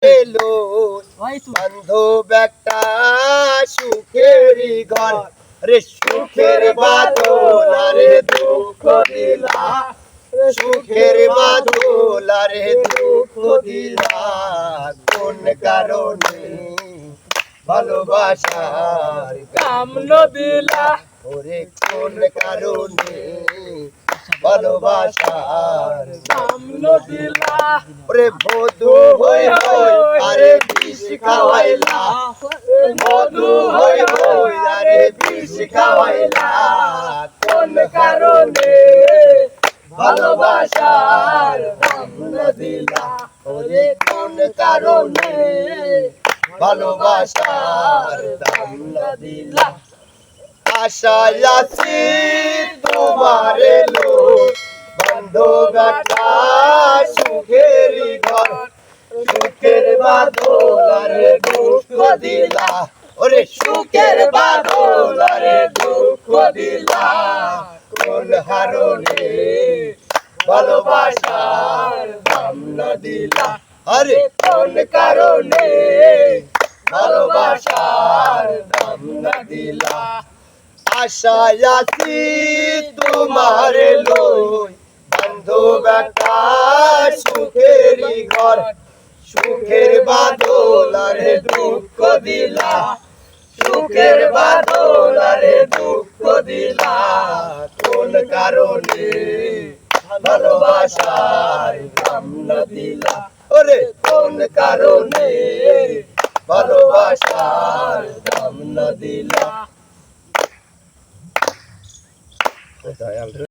এলো বান্ধব একটা সুখেরই ঘর রে সুখের বাদল আরে দুঃখ দিলা সুখের বাদল আরে দুঃখ দিলা কোন কারণে ভালোবাসার কামন দিলা ওরে কোন কারণে ভালোবাসার কামন দিলা ওরে বধু হই হই আরে বিষ খাওয়াইলা বধু হই হই আরে বিষ খাওয়াইলা কোন কারণে ভালোবাসার কামন দিলা ওরে কোন কারণে ভালোবাসার দাম না দিলা আশায় আছি তোমার এলো বান্ধব একটা সুখেরই ঘর সুখের বাদল আরে দুঃখ দিলা ওরে সুখের বাদল আরে দুঃখ দিলা কোন হারণে ভালোবাসার দাম না দিলা আরে কোন কারণে ভালোবাসার দাম না দিলা আশায় আছি তোমার লই বান্ধব একটা সুখেরই ঘর সুখের বাদল আরে দুঃখ দিলা সুখের বাদল আরে দুঃখ দিলা কোন কারণে ভালোবাসার দাম না দিলা ওরে কোন কারণে ভালোবাসার দাম না দিলা